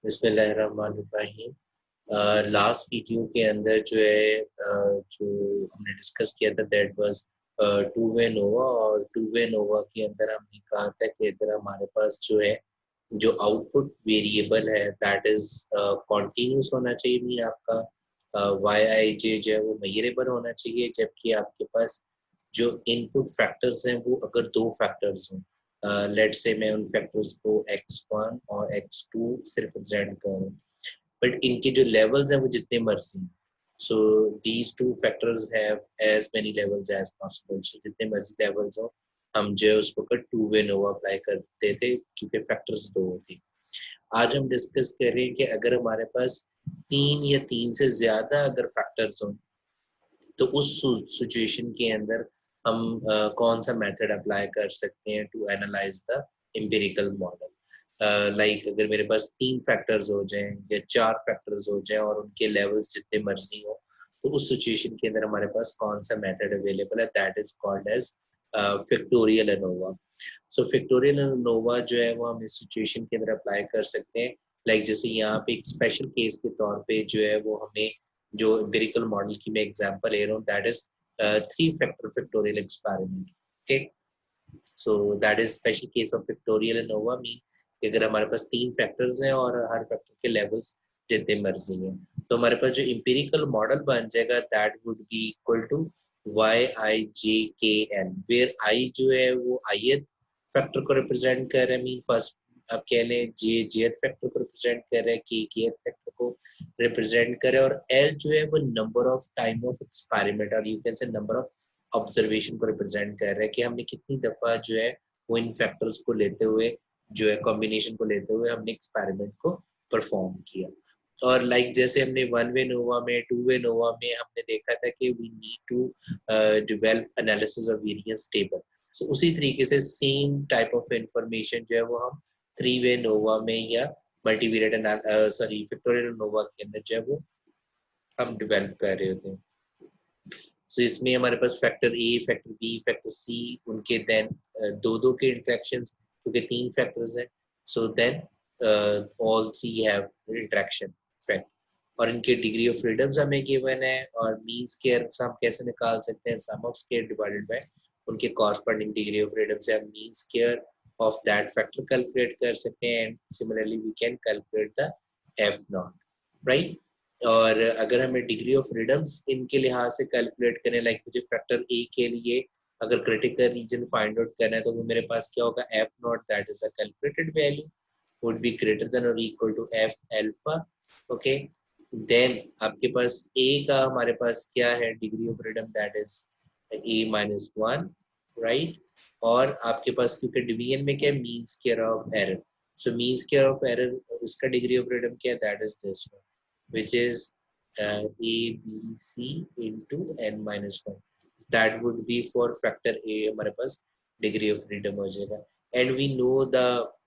बिस्मिल्लाहिर्रहमानिर्रहीम। Last video के अंदर जो है जो हमने डिस्कस किया था दैट वाज टू वे नोवा। और टू वे नोवा के अंदर हमने कहा था कि अगर हमारे पास जो है जो आउटपुट वेरिएबल है दैट इज कॉन्टिन्यूस होना चाहिए, मीन आपका वाई आई जे जो है वो मेजरेबल होना चाहिए, जबकि आपके पास जो इनपुट फैक्टर्स हैं वो अगर दो फैक्टर्स हों, लेट से मैं उन फैक्टर्स को x1 और x2 से रिप्रेजेंट करूं, बट इनके जो लेवल्स हैं वो जितने मर्जी, so these two factors have as many levels as possible. So जितने मर्जी लेवल्स हो हम जो है उसको टू वे नोवा अप्लाई करते थे क्योंकि फैक्टर्स दो थे। आज हम डिस्कस कर रहे हैं कि अगर हमारे पास तीन या तीन से ज्यादा अगर फैक्टर्स हों तो उस सिचुएशन के अंदर हम कौन सा मेथड अप्लाई कर सकते हैं to analyze the empirical model. Like अगर मेरे पास तीन फैक्टर्स हो जाएं या चार फैक्टर्स हो जाएं और उनके लेवल्स जितने मर्जी हो, तो उस सिचुएशन के अंदर हमारे पास कौन सा मेथड अवेलेबल है, that is called as factorial ANOVA. So factorial ANOVA जो है वो हम इस सिचुएशन के अंदर अप्लाई कर सकते हैं। लाइक जैसे यहाँ पे एक स्पेशल केस के तौर पे जो है वो हमें जो एम्पिरिकल मॉडल की मैं एग्जांपल ले रहा हूँ that is three factor factorial experiment. Okay, so that is special case of factorial ANOVA, mean कि अगर हमारे पास तीन फैक्टर्स हैं और हर फैक्टर के लेवल्स जितने मर्जी हैं, तो हमारे पास जो एम्पिरिकल मॉडल बन जाएगा that would be equal to Y I J K N, where I जो है वो ith फैक्टर को रिप्रेजेंट कर रहा है, मीन फर्स्ट आप कह लें जे जेथ फैक्टर को रिप्रेजेंट कर रहा है, के फैक्टर को रिप्रेजेंट करे, और एल जो है वो number of time of experiment और you can say number of observation को रिप्रेजेंट कर रहा है कि हमने कितनी दफा जो है वो इन फैक्टर्स को लेते हुए जो है कॉम्बिनेशन को लेते हुए हमने एक्सपेरिमेंट को परफॉर्म किया। और लाइक जैसे हमने वन वे नोवा में टू वे नोवा में हमने देखा था कि we need to develop analysis of variance table, so उसी तरीके से सेम टाइप ऑफ इंफॉर्मेशन जो है वो हम थ्री वे नोवा में या मल्टीवेरिएट फैक्टोरियल नोवा के अंदर जो है वो हम डेवलप कर रहे होते हैं। सो इसमें हमारे पास फैक्टर ए, फैक्टर बी, फैक्टर सी, उनके देन दो दो के इंटरेक्शंस क्योंकि तीन फैक्टर्स हैं, so then all three have interaction fact, और इनके डिग्री ऑफ फ्रीडम्स हमें गिवन है, और मीन स्क्वायर हम कैसे निकाल सकते हैं, sum of square divided by उनके कॉरस्पॉन्डिंग डिग्री ऑफ फ्रीडम से हम mean square of that factor calculate कर सकते हैं, and similarly we can calculate the F not, right. और अगर हमें डिग्री ऑफ फ्रीडम्स इनके लिहाज से कैलकुलेट करें, लाइक मुझे फैक्टर ए के लिए अगर क्रिटिकल रीजन फाइंड आउट करना है तो वो मेरे पास क्या होगा, F not that is a calculated value would be greater than और equal to F alpha. Okay, then आपके पास ए का हमारे पास क्या है, degree of freedom that is A minus one, right. और आपके पास क्योंकि डिवीजन में क्या है, mean square of error, so mean square of error उसका डिग्री ऑफ फ्रीडम क्या है, that is this one, which is a b c into n minus 1, that would be for factor a हमारे पास degree of freedom हो जाएगा। And we know the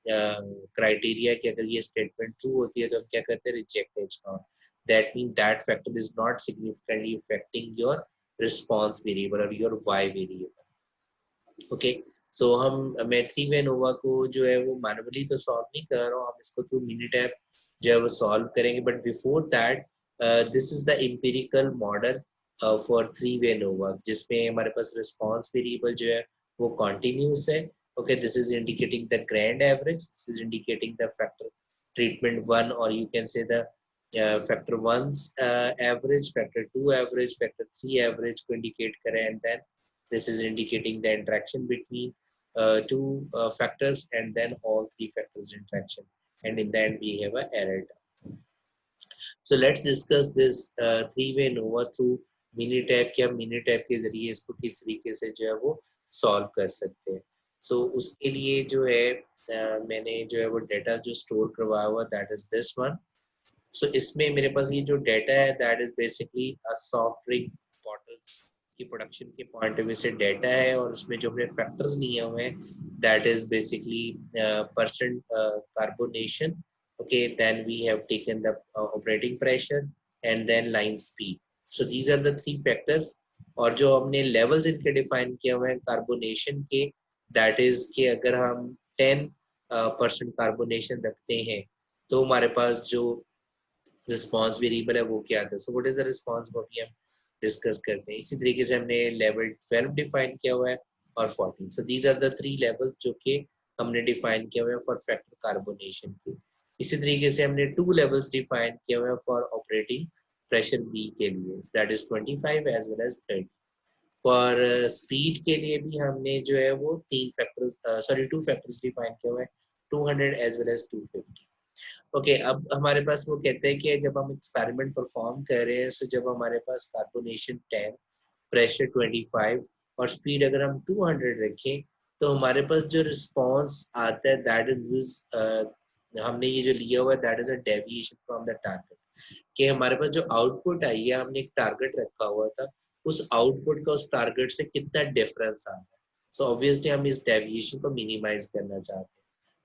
criteria कि अगर ये statement true होती है तो हम क्या करते हैं, reject it not, that mean that factor is not significantly affecting your response variable और योर वाई वेरिएबल। ओके, सो मैं थ्री वे नोवा को जो है वो मैनुअली तो सॉल्व नहीं कर रहा हूँ, हम इसको थ्रू मिनिटैप जो है वो सॉल्व करेंगे, but before that this is the empirical model for three way ANOVA, जिसमें हमारे पास रिस्पॉन्स वेरिएबल जो है वो कॉन्टिन्यूस है। Okay, this is indicating the grand average, this is indicating the factor treatment one, और you can say the factor one average, factor two average, factor three average को indicate करें, and then this is indicating the interaction between two factors, and then all three factors interaction, and in the end we have a error term. So let's discuss this three way nova through मिनीटैप क्या मिनीटैप के जरिए इसको किस तरीके से जो है वो सॉल्व कर सकते हैं। सो उसके लिए जो है मैंने जो है वो डेटा जो स्टोर करवाया हुआ that is this one. So इसमें मेरे पास ये जो डेटा है that is basically a soft drink bottles की प्रोडक्शन के पॉइंट ऑफ व्यू से डेटा है, और उसमें जो हमने फैक्टर्स लिए हुए हैं that is basically percent carbonation, okay, then we have taken the operating pressure and then line speed, so these are the three factors. और जो हमने लेवल्स इनके डिफाइन किए हुए हैं कार्बोनेशन के, दैट इज कि अगर हम 10% कार्बोनेशन रखते हैं तो हमारे पास जो रिस्पॉन्स वेरिएबल है वो क्या आता है। So what is the response, वो भी हम डिस्कस करते हैं। इसी तरीके से हमने लेवल 12 डिफाइन किया हुआ है और 14। So these are the 3 level जो कि हमने डिफाइन किया हुआ है फॉर फैक्टर कार्बोनेशन के। इसी तरीके से हमने 2 लेवल्स डिफाइन किए हुए हैं फॉर ऑपरेटिंग प्रेशर बी के लिए, that is 25 as well as 30। For speed के लिए भी हमने जो है वो 2 फैक्टर्स डिफाइन किए हुए हैं, 200 एज वेल एज 250। ओके, अब हमारे पास वो कहते हैं कि जब हम एक्सपेरिमेंट परफॉर्म कर रहे हैं, सो जब हमारे पास कार्बोनेशन 10, प्रेशर 25 और स्पीड अगर हम 200 रखें, तो हमारे पास जो रिस्पॉन्स आता है दैट इज हमने ये जो लिया हुआ है that is a deviation from the target, कि हमारे पास जो आउटपुट आई है, हमने एक टारगेट रखा हुआ था, उस आउटपुट का उस टारगेट से कितना डिफरेंस आ रहा है। सो ऑब्वियसली हम इस डेविएशन को मिनिमाइज करना चाहते हैं।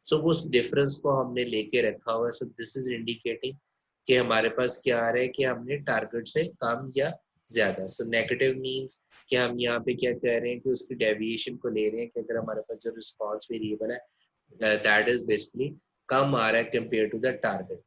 सो वो उस डिफरेंस को हमने लेके रखा हुआ है। सो दिस इज इंडिकेटिंग कि हमारे पास क्या आ रहा है कि हमने टारगेट से कम या ज्यादा। सो नेगेटिव मीन्स कि हम यहाँ पे क्या कह रहे हैं कि उसकी डेविएशन को ले रहे हैं कि अगर हमारे पास जो रिस्पॉन्स वेरिएबल है दैट इज बेसिकली कम आ रहा है compare to the target.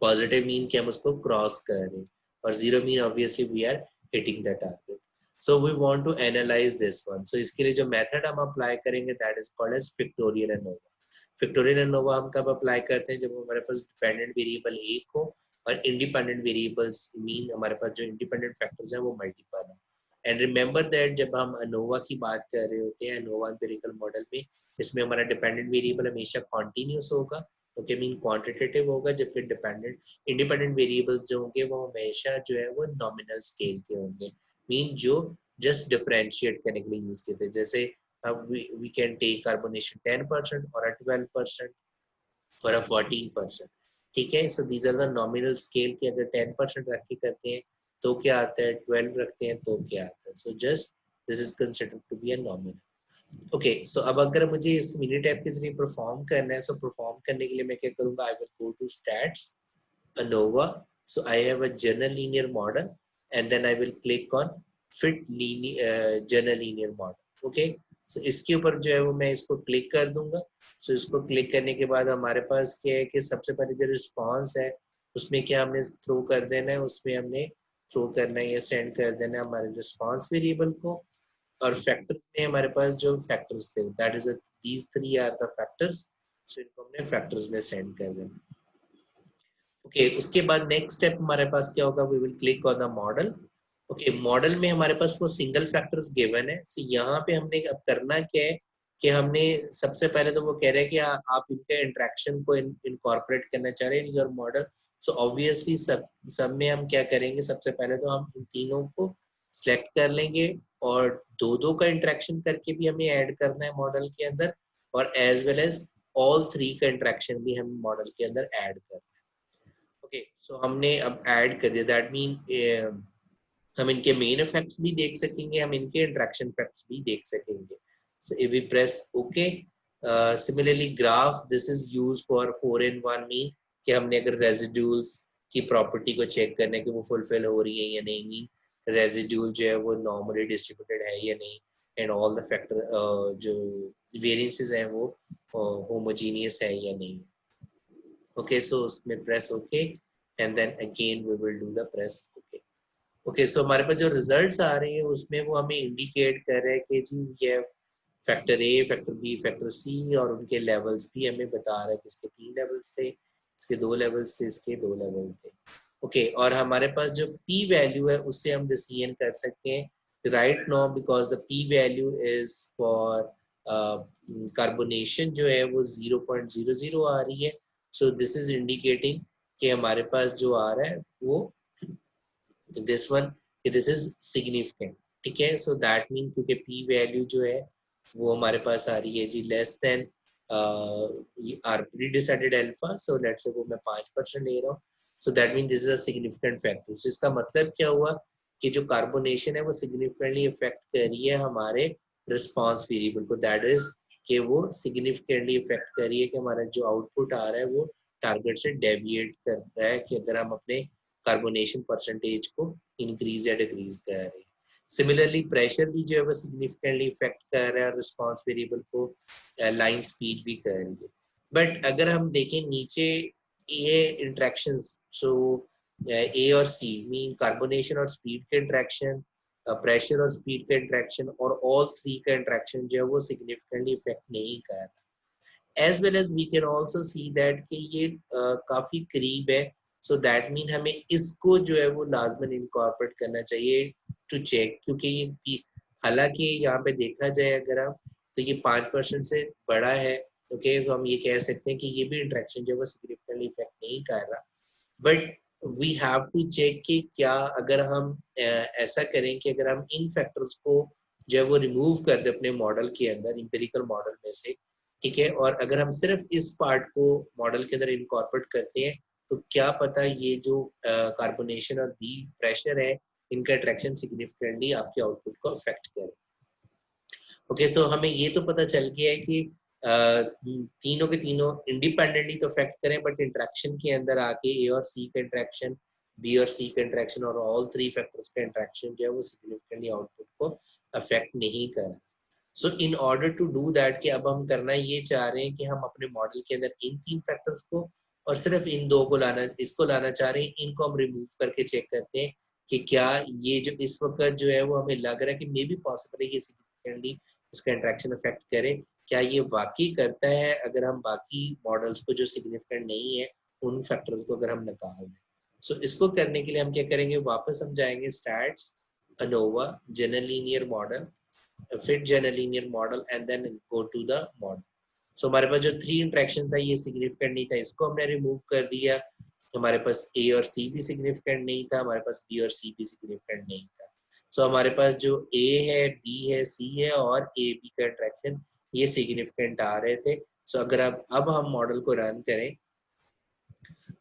Positive mean कि हम उसको क्रॉस कर रहे हैं, और zero mean obviously we are hitting the target. So we want to analyse this one. So इसके लिए जो मेथड हम अप्लाई करेंगे that is called as factorial ANOVA. Factorial ANOVA हम कब अप्लाई करते हैं, जब हमारे पास डिपेंडेंट वेरिएबल एक हो और इंडिपेंडेंट वेरिएबल्स मीन हमारे पास जो इंडिपेंडेंट फैक्टर्स हैं वो मल्टीपल है। एंड रिमेंबर दैट जब हम अनोवा की बात कर रहे होते हैं, अनोवा एम्पिरिकल मॉडल में, इसमें हमारा डिपेंडेंट वेरिएबल हमेशा कॉन्टिन्यूस होगा, ओके, मीन क्वांटिटेटिव होगा, जबकि डिपेंडेंट इंडिपेंडेंट वेरिएबल्स जो होंगे वो हमेशा जो है वो नॉमिनल स्केल के होंगे, मीन जो जस्ट डिफरेंशिएट करने के लिए यूज किए थे। जैसे अब we can take carbonation 10% or a 12% or a 14%, ठीक है। So these are the nominal scale की, अगर 10% रख के करते हैं तो क्या आता है, 12 रखते हैं तो क्या आता है। So just this is considered to be a nominal. Okay, so अब अगर मुझे इसको मिनी टैप के जरिए परफॉर्म करना है, सो परफॉर्म करने के लिए मैं क्या करूंगा, I will go to stats ANOVA. So I have a general linear model, and then I will click on fit linear general linear model. Okay. So इसके ऊपर जो है वो मैं इसको क्लिक कर दूंगा। So इसको क्लिक करने के बाद हमारे पास क्या है कि सबसे पहले जो रिस्पॉन्स है उसमें क्या हमने थ्रो कर देना है, उसमें हमने थ्रो करना है या सेंड कर देना है हमारे रिस्पॉन्स वेरिएबल को। और फैक्टर्स में हमारे पास जो फैक्टर्स थे that is these 3 are the factors. So इनको हमने फैक्टर्स में सेंड कर देना। ओके, उसके बाद नेक्स्ट स्टेप हमारे पास क्या होगा, we will click on the model. Okay, model में हमारे पास वो सिंगल फैक्टर्स गिवन है। सो यहाँ पे हमने अब करना क्या है कि हमने सबसे पहले तो वो कह रहे हैं कि आप इनके इंटरेक्शन को इनकॉर्पोरेट करना चाह रहे हैं in your model. So obviously सब में हम क्या करेंगे, सबसे पहले तो हम इन तीनों को सिलेक्ट कर लेंगे, और दो दो का इंटरेक्शन करके भी हमें ऐड करना है मॉडल के अंदर, और एज वेल एज ऑल 3 का इंटरेक्शन भी हम मॉडल के अंदर ऐड करना है। ओके, सो हमने अब ऐड कर दिया, दैट मीन हम इनके मेन इफेक्ट्स भी देख सकेंगे, हम इनके इंटरेक्शन इफेक्ट्स भी देख सकेंगे। So if we press okay, similarly graph this is used for 4 in 1 mean कि हमने अगर रेजिड्यूल्स की प्रॉपर्टी को चेक करने कि वो फुलफिल हो रही है या नहीं, मीन रेजिड्यूल जो है वो नॉर्मली डिस्ट्रीब्यूटेड है या नहीं, एंड ऑल द फैक्टर जो वेरिएंसेस हैं वो होमोजीनियस है या नहीं। Okay, so उसमें press OK, and then again we will do the press OK. Okay, so हमारे पास जो results आ रहे हैं उसमें वो हमें indicate कर रहे हैं कि जी ये फैक्टर ए, फैक्टर बी, फैक्टर सी, और उनके लेवल्स भी हमें बता रहा है कि इसके 3 लेवल्स थे, इसके 2 लेवल्स थे, इसके 2 लेवल थे। ओके, और हमारे पास जो पी वैल्यू है उससे हम डिसीजन कर सकते हैं right now, because the P value is for carbonation जो है वो 0.00 आ रही है। सो दिस इज इंडिकेटिंग कि हमारे पास जो आ रहा है वो this one, this is significant, ठीक है। सो दैट मीन क्योंकि पी वैल्यू जो है वो हमारे पास आ रही है जी less than our predecided alpha, so let's say वो मैं 5% ले रहा हूँ। So that mean this is a significant factor. So इसका मतलब क्या हुआ कि जो कार्बोनेशन है वो सिग्निफिकेंटली इफेक्ट कर रही है हमारे रिस्पॉन्स वेरिएबल को, दैट इज कि वो सिग्निफिकेंटली इफेक्ट कर रही है कि हमारा जो आउटपुट आ रहा है वो टारगेट से डेविएट कर रहा है, कि अगर हम अपने कार्बोनेशन परसेंटेज को इंक्रीज या डिक्रीज कर रहे हैं। सिमिलरली प्रेशर भी जो है वो सिग्निफिकेंटली इफेक्ट कर रहा है रिस्पॉन्स वेरिएबल को, लाइन स्पीड भी कर रही है। बट अगर हम देखें नीचे ये इंटरेक्शंस, सो ए और सी मीन कार्बोनेशन और स्पीड के इंटरेक्शन, प्रेशर और स्पीड का इंटरेक्शन, और ऑल थ्री का इंटरेक्शन जो है वो सिग्निफिकेंटली इफेक्ट नहीं कर रहा। As well as we can also see that कि ये काफी करीब है, सो दैट मीन हमें इसको जो है वो लाजमन इनकॉर्पोरेट करना चाहिए टू चेक, क्योंकि ये हालांकि यहाँ पे देखा जाए अगर हम, तो ये 5% से बड़ा है। ओके, तो हम ये कह सकते हैं कि ये भी इंटरेक्शन जो है वो सिग्निफिकेंटली इफेक्ट नहीं कर रहा, but we have to check कि क्या अगर हम ऐसा करें कि अगर हम इन फैक्टर्स को जो है वो रिमूव कर दें अपने मॉडल के अंदर, इंपेरिकल मॉडल में से, ठीक है, और अगर हम सिर्फ इस पार्ट को मॉडल के अंदर इनकॉर्पोरेट करते हैं, तो क्या पता ये जो कार्बोनेशन और बी प्रेशर है, इनका अट्रैक्शन सिग्निफिकेंटली आपके आउटपुट को अफेक्ट करे। ओके, सो हमें ये तो पता चल गया है कि तीनों के तीनों इंडिपेंडेंटली तो अफेक्ट करें, बट इंटरेक्शन के अंदर आके ए और सी का इंटरेक्शन, बी और सी का इंटरेक्शन और ऑल थ्री फैक्टर्स का इंटरेक्शन जो है वो सिग्निफिकेंटली आउटपुट को अफेक्ट नहीं कर। So in order to do that, कि अब हम करना ये चाह रहे हैं कि हम अपने मॉडल के अंदर इन तीन फैक्टर्स को और सिर्फ इन दो को लाना, इसको लाना चाह रहे हैं, इनको हम रिमूव करके चेक करते हैं कि क्या ये जो इस वक्त जो है वो हमें लग रहा है कि मे बी पॉसिबल है कि सिग्निफिकेंटली इसका इंटरेक्शन इफेक्ट करे, क्या ये वाकई करता है अगर हम बाकी मॉडल्स को जो सिग्निफिकेंट नहीं है उन फैक्टर्स को अगर हम निकाल दें। सो इसको करने के लिए हम क्या करेंगे, वापस हम जाएंगे stats, ANOVA, general linear model, fit general linear model and then go to the model. So हमारे पास जो थ्री इंटरेक्शन था ये सिग्निफिकेंट नहीं था, इसको हमने रिमूव कर दिया। हमारे पास ए और सी भी सिग्निफिकेंट नहीं था, हमारे पास बी और सी भी सिग्निफिकेंट नहीं था। सो हमारे पास जो ए है, बी है, सी है और ए बी का इंटरेक्शन ये सिग्निफिकेंट आ रहे थे। सो अगर अब हम मॉडल को रन करें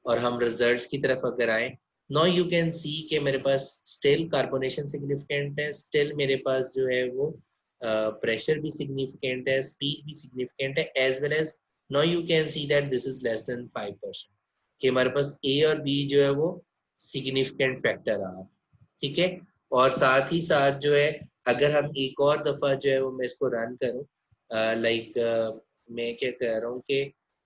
और हम रिजल्ट्स की तरफ अगर आए, नाउ यू कैन सी कि मेरे पास स्टिल कार्बोनेशन सिग्निफिकेंट है, स्टिल मेरे पास जो है वो प्रेशर भी सिग्निफिकेंट है, स्पीड भी सिग्निफिकेंट है, as well as now you can see that this is less than 5%, कि हमारे पास ए और बी जो है वो सिग्निफिकेंट फैक्टर आ, ठीक है। और साथ ही साथ जो है अगर हम एक और दफा जो है वो मैं इसको रन करूं, लाइक मैं क्या कह रहा हूँ कि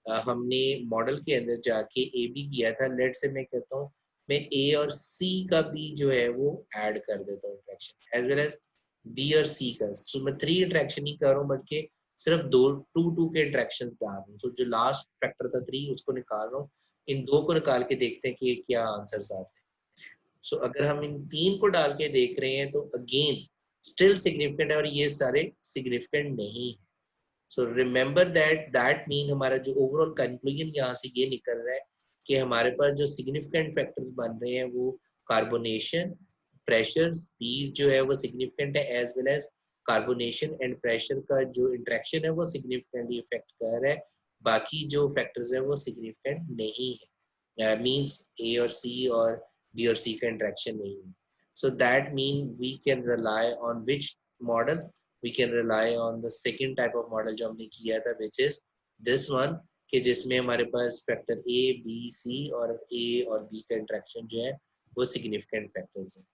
हमने मॉडल के अंदर जाके ए बी किया था, लेट से मैं कहता हूँ मैं ए और सी का भी जो है वो ऐड कर देता हूँ interaction, as well as B और सी का। सो मैं थ्री इंट्रैक्शन ही कर रहा हूँ, बल्कि सिर्फ दो टू टू के इंट्रैक्शन डाल रहा हूँ। सो जो लास्ट फैक्टर था थ्री, उसको निकाल रहा हूँ, इन दो को निकाल के देखते हैं कि ये क्या आंसर आते हैं। सो अगर हम इन तीन को डाल के देख रहे हैं तो अगेन स्टिल सिग्निफिकेंट है और ये सारे सिग्निफिकेंट नहीं है। सो रिमेंबर दैट मीन हमारा जो ओवरऑल कंक्लूजन यहाँ से ये निकल रहा है कि हमारे पास जो सिग्निफिकेंट फैक्टर्स बन रहे हैं वो कार्बोनेशन, प्रेशर, स्पीड जो है वो सिग्निफिकेंट है, as well as carbonation and pressure का जो इंट्रैक्शन है वो सिग्निफिकेंटली इफेक्ट कर रहा है, बाकी जो फैक्टर्स है वो सिग्निफिकेंट नहीं है, मींस ए और सी और बी और सी का इंट्रैक्शन नहीं है। So that mean we can rely on which model, we can rely on the second type of model जो हमने किया था, which is this one, कि जिसमें हमारे पास फैक्टर ए बी सी और ए और बी का इंट्रैक्शन जो है वो सिग्निफिकेंट फैक्टर्स हैं।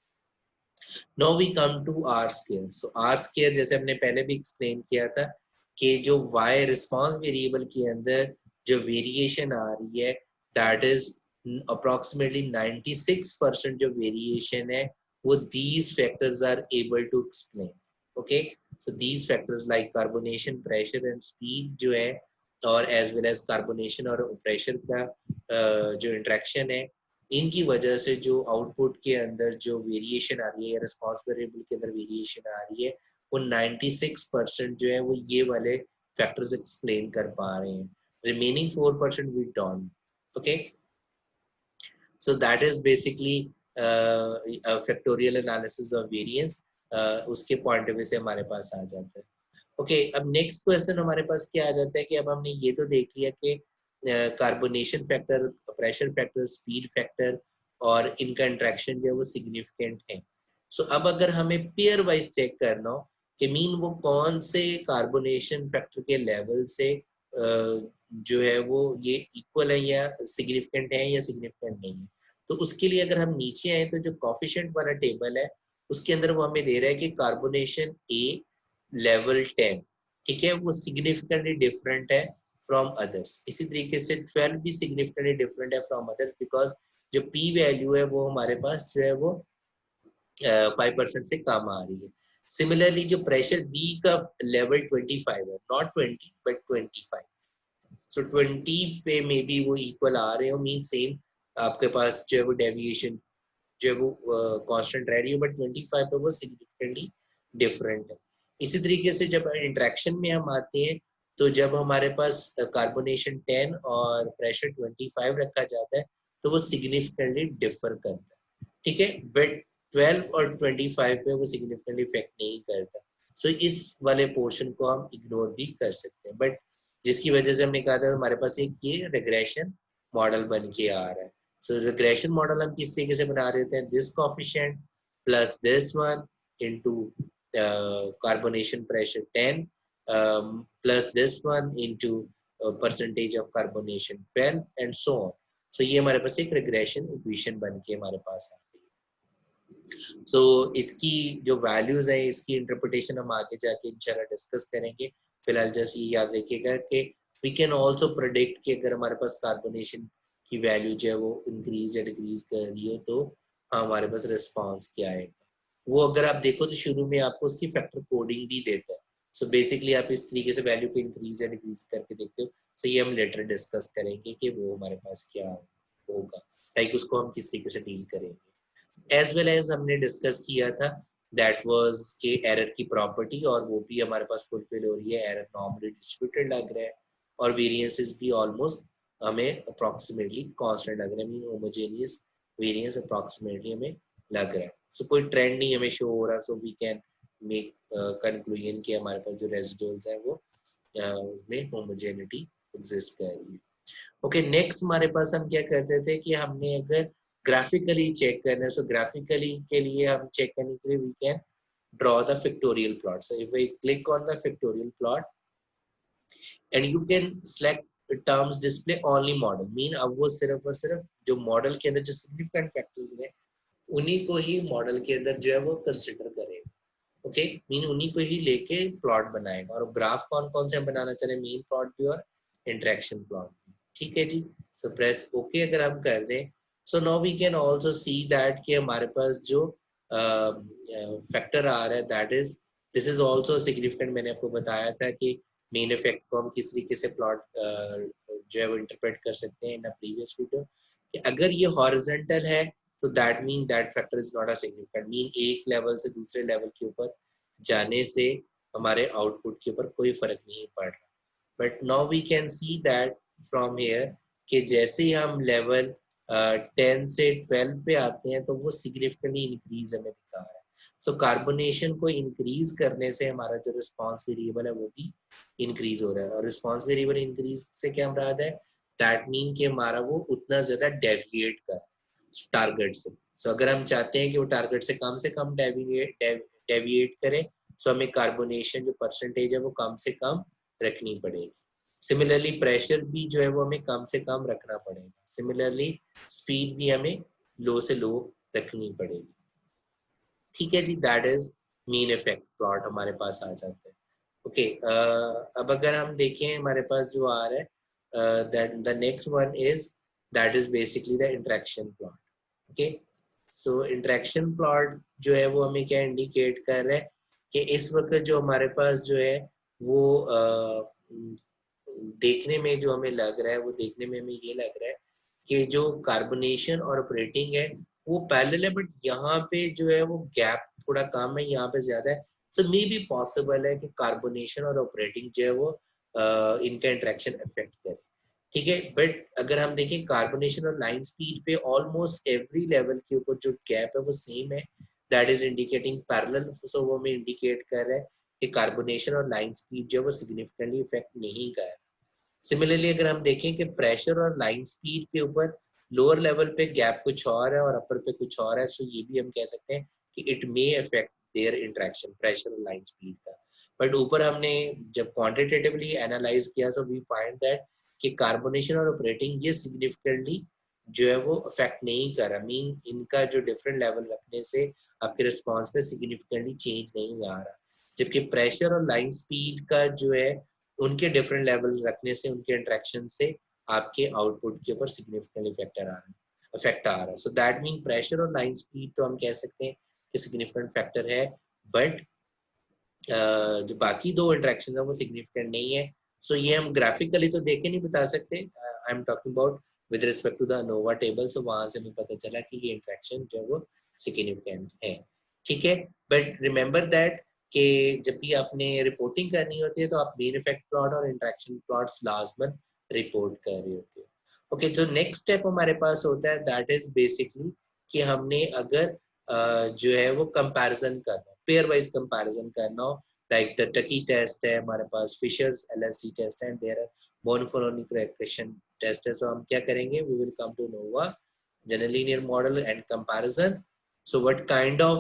Now we come to R square. So R square जैसे हमने पहले भी एक्सप्लेन किया था कि जो वाई रिस्पांस वेरिएबल के अंदर जो वेरिएशन आ रही है, दैट इज अप्रोक्सीमेटली 96% जो वेरिएशन है वो these factors are able to explain. Okay, so these factors like carbonation, pressure and speed जो है, और as well as carbonation और pressure का जो इंट्रैक्शन है, इनकी वजह से जो आउटपुट के अंदर जो वेरिएशन आ रही है या रिस्पांस वेरिएबल के अंदर वेरिएशन आ रही है वो 96% जो है वो ये वाले फैक्टर्स एक्सप्लेन कर पा रहे हैं, remaining 4% we don't. Okay, so that is basically factorial analysis of variance, उसके पॉइंट ऑफ व्यू से हमारे पास आ जाता है। ओके, अब नेक्स्ट क्वेश्चन हमारे पास क्या आ जाता है कि अब हमने ये तो देख लिया कि carbonation factor, pressure factor, speed factor और इनका इंट्रैक्शन जो है वो सिग्निफिकेंट है। सो अब अगर हमें पेयर वाइज चेक करना हो कि मीन वो कौन से कार्बोनेशन फैक्टर के लेवल से जो है वो ये इक्वल है या सिग्निफिकेंट है या सिग्निफिकेंट नहीं है, तो उसके लिए अगर हम नीचे आए तो जो कॉफिशिएंट वाला टेबल है उसके अंदर वो हमें दे रहा है कि कार्बोनेशन ए लेवल 10, ठीक है, वो सिग्निफिकेंटली डिफरेंट है फ्रॉम अदर्स। इसी तरीके से 12 भी सिग्निफिकेंटली डिफरेंट है फ्रॉम अदर्स, बिकॉज जो पी वैल्यू है वो हमारे पास जो है वो 5% से कम आ रही है। सिमिलरली जो प्रेशर बी का लेवल 25 है, नॉट 20 बट 25, सो 20 पे मे बी वो इक्वल आ रहे हो, मीन सेम आपके पास जो है वो डेविएशन जो है वो कांस्टेंट रह रही है, बट 25 पे वो सिग्निफिकेंटली डिफरेंट है। इसी तरीके से जब इंट्रैक्शन में हम आते हैं तो जब हमारे पास कार्बोनेशन 10 और प्रेशर 25 रखा जाता है तो वो सिग्निफिकेंटली डिफर करता है, ठीक है, बट 12 और 25 पे वो सिग्निफिकेंटली इफेक्ट नहीं करता। सो इस वाले पोर्शन को हम इग्नोर भी कर सकते हैं, बट जिसकी वजह से हमने कहा था हमारे पास एक ये रिग्रेशन मॉडल बन के आ रहा है। सो रिग्रेशन मॉडल हम किस तरीके से बना रहे होते हैं, this coefficient plus this one into carbonation pressure 10 plus this one into percentage of carbonation 12 and so on. So ये हमारे पास एक रिग्रेशन इक्वेशन बन के हमारे पास आ रही है। सो इसकी जो वैल्यूज है इसकी इंटरप्रिटेशन हम आगे जाके इंशाल्लाह डिस्कस करेंगे। फिलहाल जस्ट ये याद रखिएगा कि वी कैन ऑल्सो प्रेडिक्ट कि अगर हमारे पास कार्बोनेशन की वैल्यू जो है वो इंक्रीज या डिक्रीज कर रही हो तो हमारे पास रिस्पॉन्स क्या आएगा। वो अगर आप देखो तो शुरू में आपको उसकी फैक्टर कोडिंग भी देता है। सो बेसिकली आप इस तरीके से वैल्यू को इंक्रीज या डिक्रीज करके देखते हो। सो ये हम लेटर डिस्कस करेंगे कि वो हमारे पास क्या होगा, लाइक उसको हम किस तरीके से डील करेंगे। एज वेल एज हमने डिस्कस किया था दैट वाज के एरर की प्रॉपर्टी, और वो भी हमारे पास फुलफिल हो रही है, एरर नॉर्मली डिस्ट्रीब्यूटेड लग रहा है और वेरिएंसेस भी ऑलमोस्ट हमें अप्रॉक्सीमेटली कांस्टेंट लग रहा है, मीन होमोजेनियस वेरिएंस अप्रॉक्सीमेटली हमें लग रहा है। सो कोई ट्रेंड नहीं हमें शो हो रहा, so we can make conclusion कि हमारे पास जो रेजिडुअल्स है वो उसमें होमोजेनिटी एग्जिस्ट कर रही है। ओके, नेक्स्ट हमारे पास हम क्या करते थे कि हमने अगर ग्राफिकली चेक करना है, सो ग्राफिकली के लिए हम चेक करने के लिए we can draw the factorial plot. So if we click on the factorial plot and you can select terms display only model, mean अब वो सिर्फ और सिर्फ जो मॉडल के अंदर जो सिग्निफिकेंट फैक्टर्स हैं उन्हीं को ही मॉडल के अंदर जो है वो कंसिडर करेगा। ओके, मीन उन्हीं को ही लेके प्लॉट बनाएगा। और ग्राफ कौन कौन से हम बनाना चाह रहे हैं, मेन प्लॉट भी और इंटरेक्शन प्लॉट भी, ठीक है जी। सो प्रेस ओके अगर हम कर दें, so now we can also see that कि हमारे पास जो फैक्टर आ रहा है that is this is also significant. मैंने आपको बताया था कि मेन इफेक्ट को हम किस तरीके से प्लॉट जो है वो इंटरप्रेट कर सकते हैं इन अ प्रीवियस वीडियो, कि अगर ये हॉरिजॉन्टल है तो that mean that factor is not a significant, mean एक लेवल से दूसरे लेवल के ऊपर जाने से हमारे आउटपुट के ऊपर कोई फर्क नहीं पड़ रहा। But now we can see that from here कि जैसे ही हम लेवल 10 से 12 पे आते हैं तो वो सिग्निफिकेंटली इंक्रीज हमें दिखा रहा है। सो कार्बोनेशन को इंक्रीज करने से हमारा जो रिस्पांस वेरिएबल है वो भी इंक्रीज हो रहा है, और रिस्पांस वेरिएबल इंक्रीज से क्या मुराद है, दैट मीन कि हमारा वो उतना ज्यादा डेविएट कर टारगेट से। सो अगर हम चाहते हैं कि वो टारगेट से कम डेविएट करें, सो हमें कार्बोनेशन जो परसेंटेज है वो कम से कम रखनी पड़ेगी। सिमिलरली प्रेशर भी जो है वो हमें कम से कम रखना पड़ेगा। सिमिलरली स्पीड भी हमें लो से लो रखनी पड़ेगी, ठीक है जी। That is mean effect plot हमारे पास आ जाता है। ओके, अब अगर हम देखें हमारे पास जो आ रहा है that the next one is that is basically the interaction plot. Okay, so interaction plot जो है वो हमें क्या इंडिकेट कर रहा है कि इस वक्त जो हमारे पास जो है वो देखने में जो हमें लग रहा है, वो देखने में हमें ये लग रहा है कि जो कार्बोनेशन और ऑपरेटिंग है वो पैरेलल है, बट यहाँ पे जो है वो गैप थोड़ा कम है, यहाँ पे ज्यादा है। सो मे बी पॉसिबल है कि कार्बोनेशन और ऑपरेटिंग जो है वो इनका इंटरेक्शन इफेक्ट करे, ठीक है। बट अगर हम देखें कार्बोनेशन और लाइन स्पीड पे ऑलमोस्ट एवरी लेवल के ऊपर जो गैप है वो सेम है, दैट इज इंडिकेटिंग पैरेलल। सो वो हमें इंडिकेट कर रहा है कि कार्बोनेशन और लाइन स्पीड जो है वो सिग्निफिकेंटली इफेक्ट नहीं कर रहा। सिमिलरली अगर हम देखें कि प्रेशर और लाइन स्पीड के ऊपर लोअर लेवल पे गैप कुछ और है और अपर पे कुछ और है, सो ये भी हम कह सकते हैं कि it may affect there interaction pressure और लाइन स्पीड का। बट ऊपर हमने जब क्वांटिटेटिवली एनालाइज किया सो वी फाइंड दैट कि कार्बोनेशन और ऑपरेटिंग ये सिग्निफिकेंटली जो है वो अफेक्ट नहीं कर रहा, मीन इनका जो डिफरेंट लेवल रखने से आपके रिस्पॉन्स पे सिग्निफिकेंटली चेंज नहीं आ रहा। जबकि प्रेशर और लाइन स्पीड का जो है उनके डिफरेंट लेवल रखने से, उनके इंटरेक्शन से आपके आउटपुट के ऊपर सिग्निफिकेंट इफेक्ट आ रहा है। सो दैट मीन प्रेशर और लाइन स्पीड तो हम कह सकते हैं कि सिग्निफिकेंट फैक्टर है, बट जो बाकी दो इंटरेक्शन है वो सिग्निफिकेंट नहीं है। सो ये हम ग्राफिकली तो देख के नहीं बता सकते। I am talking about with respect to the ANOVA table. So वहां से हमें पता चला कि ये इंटरेक्शन जो वो सिग्निफिकेंट है, ठीक है। बट रिमेंबर दैट कि जब भी आपने रिपोर्टिंग करनी होती है तो आप मेन इफेक्ट प्लॉट और इंटरेक्शन प्लॉट्स लाजमन रिपोर्ट कर रहे होते हो। ओके, जो नेक्स्ट स्टेप हमारे पास होता है दैट इज बेसिकली कि हमने अगर जो है वो कंपैरिजन करना, पेयर वाइज कंपैरिजन करना हो, लाइक द टकी टेस्ट है हमारे पास, फिशर्स एलएसटी टेस्ट है, there are monophonic regression test है। सो हम क्या करेंगे, we will come to ANOVA general linear model and comparison. So what kind of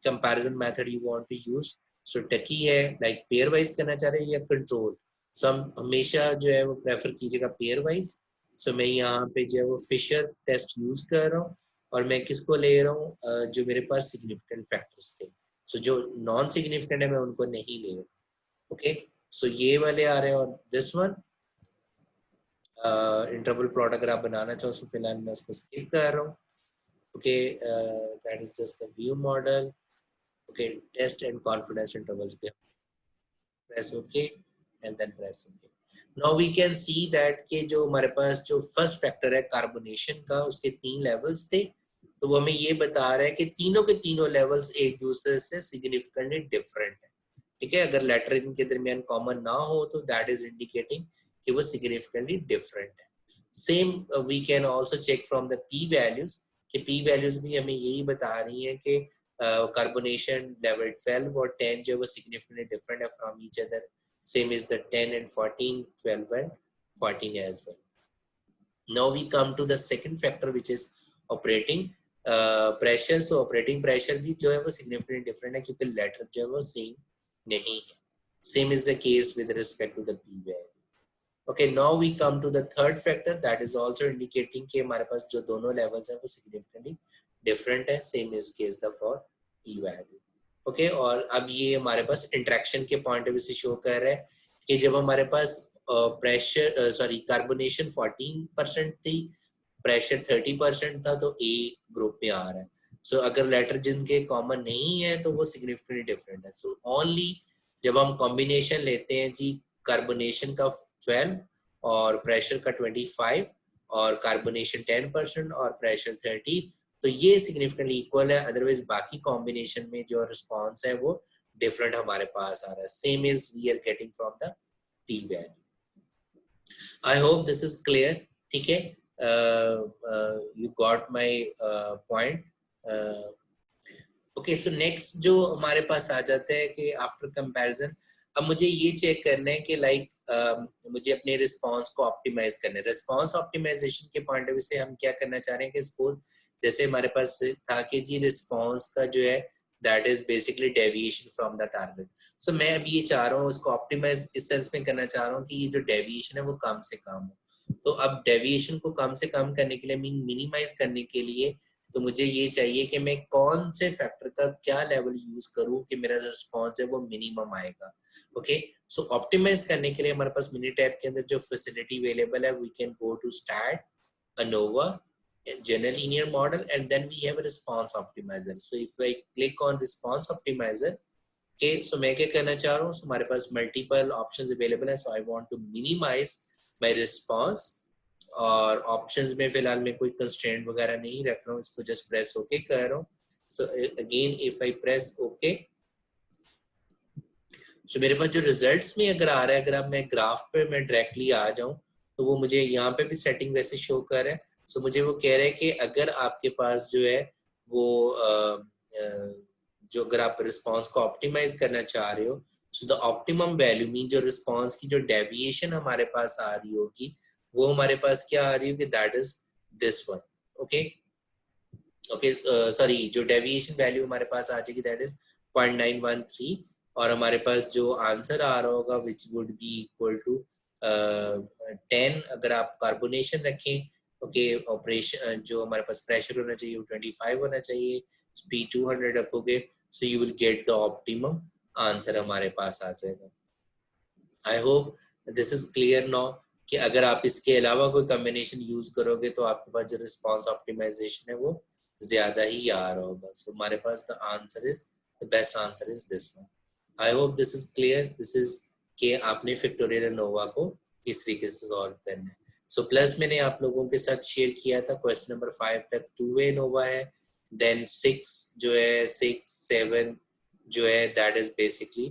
comparison method you want to use? So Tukey है like pair wise करना चाह रहे हैं या कंट्रोल? सो हम हमेशा जो है वो प्रेफर कीजिएगा पेयर वाइज। सो मैं यहाँ पे जो है वो फिशर टेस्ट यूज कर रहा हूँ और मैं किसको ले रहा हूँ, जो मेरे पास सिग्निफिकेंट फैक्टर्स थे। सो जो नॉन सिग्निफिकेंट है मैं उनको नहीं ले रहा। ओके, सो ये वाले आ रहे हैं। और दिस वन इंटरवल प्लॉट अगर आप बनाना चाहो तो फिलहाल मैं उसको स्किप कर रहा हूँ। Okay, that is just the view model. Okay, test and confidence intervals पे press okay and then press okay. Now we can see that कि जो हमारे पास जो फर्स्ट फैक्टर है कार्बोनेशन का, उसके 3 लेवल्स थे। तो वो हमें ये बता रहा है कि तीनों के तीनों लेवल्स एक दूसरे से सिग्निफिकेंटली डिफरेंट है, ठीक है। अगर लेटर इनके दरमियान कॉमन ना हो तो दैट इज इंडिकेटिंग कि वो सिग्निफिकेंटली डिफरेंट है। Same we can also check from the P values, कि पी वैल्यूज भी हमें यही बता रही हैं कि carbonation level 12 or 10 जो वो significantly different है from each other. Same is the 10 and 14, 12 and 14 as well. Now we come to the second factor which is operating pressure. So operating pressure भी जो है वो significantly different है क्योंकि letter जो है वो same नहीं है. Same is the case with respect to the p value. Okay, now we come to the third factor that is also indicating कि हमारे पास जो दोनों levels हैं वो significantly different है. Same is case the for p value. Okay, और अब ये हमारे पास interaction के point of view से show कर रहा है कि जब हमारे पास प्रेशर कार्बोनेशन 14% थी, प्रेशर 30% था, तो ए ग्रुप में आ रहा है। सो अगर लेटर जिनके कॉमन नहीं है तो वो सिग्निफिकेंटली डिफरेंट है। सो ओनली जब हम कॉम्बिनेशन लेते हैं जी, कार्बोनेशन का 12 और प्रेशर का 25 और कार्बोनेशन 10% और प्रेशर 30, तो ये सिग्निफिकेंटली इक्वल है। अदरवाइज बाकी कॉम्बिनेशन में जो रिस्पॉन्स है वो डिफरेंट हमारे पास आ रहा है। Same is we are getting from the p value. I hope this is clear. ठीक है, you got my point. Okay, so next जो हमारे पास आ जाता है कि आफ्टर कंपैरिजन अब मुझे ये चेक करना है कि लाइक मुझे अपने रिस्पांस को ऑप्टिमाइज करना है। रिस्पांस ऑप्टिमाइजेशन के पॉइंट ऑफ व्यू से हम क्या करना चाह रहे हैं कि सपोज जैसे हमारे पास था कि जी रिस्पांस का जो है that is basically deviation from the target. So मैं अभी ये चाह रहा हूँ उसको ऑप्टिमाइज इस सेंस में करना चाह रहा हूँ कि ये जो डेविएशन है वो कम से कम हो। तो अब डेविएशन को कम से कम करने के लिए, मीन मिनिमाइज करने के लिए, तो मुझे ये चाहिए कि मैं कौन से फैक्टर का क्या लेवल यूज करूं कि मेरा रिस्पांस है वो मिनिमम आएगा। ओके, सो ऑप्टिमाइज करने के लिए हमारे पास मिनी टैब के अंदर जो फैसिलिटी अवेलेबल है, we can go to start ANOVA general linear model and then we have a response optimizer. So if I click on response optimizer, okay, so मैं क्या करना चाह रहा हूँ, so हमारे पास multiple options available है। So I want to minimize my response और options में फिलहाल मैं कोई कंस्ट्रेंट वगैरह नहीं रख रहा हूँ, इसको जस्ट प्रेस ओके कर रहा हूँ। So again if I press okay, so मेरे पास जो रिजल्ट्स में अगर आ रहा है, अगर अब मैं ग्राफ पे मैं डायरेक्टली आ जाऊं तो वो मुझे यहाँ पे भी सेटिंग वैसे शो कर रहा है। सो मुझे वो कह रहा है कि अगर आपके पास जो है वो जो अगर आप रिस्पांस को ऑप्टिमाइज करना चाह रहे हो, so the optimum value mean जो रिस्पांस की जो डेविएशन हमारे पास आ रही होगी वो हमारे पास क्या आ रही होगी, that is this one. Okay okay, sorry, जो डेविएशन वैल्यू हमारे पास आ जाएगी दैट इज 0.913 और हमारे पास जो आंसर आ रहा होगा which would be equal to 10 अगर आप कार्बोनेशन रखें। ओके, ऑपरेशन जो हमारे पास प्रेशर होना चाहिए वो 25 होना चाहिए, स्पीड 200 रखोगे, so you will get the optimum answer हमारे पास आ जाएगा। आई hope this is clear now कि अगर आप इसके अलावा कोई कॉम्बिनेशन यूज करोगे तो आपके पास जो रिस्पॉन्स ऑप्टिमाइजेशन है वो ज्यादा ही आ रहा होगा. सो हमारे पास the answer is the best answer is this one. I hope this is clear. This is कि आपने फैक्टोरियल एनोवा को इस तरीके से सॉल्व करना है. सो प्लस मैंने आप लोगों के साथ शेयर किया था क्वेश्चन नंबर 5 तक टू वे एनोवा है. देन 6 जो है 6 7 जो है that is basically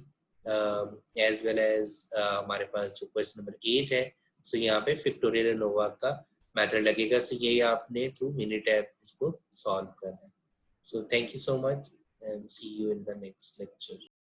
as well as हमारे पास जो क्वेश्चन नंबर 8 है. सो यहाँ पे फैक्टोरियल एनोवा का मेथड लगेगा. सो ये आपने थ्रू मिनिटैब इसको सॉल्व करना है. So thank you so much and see you in the next lecture.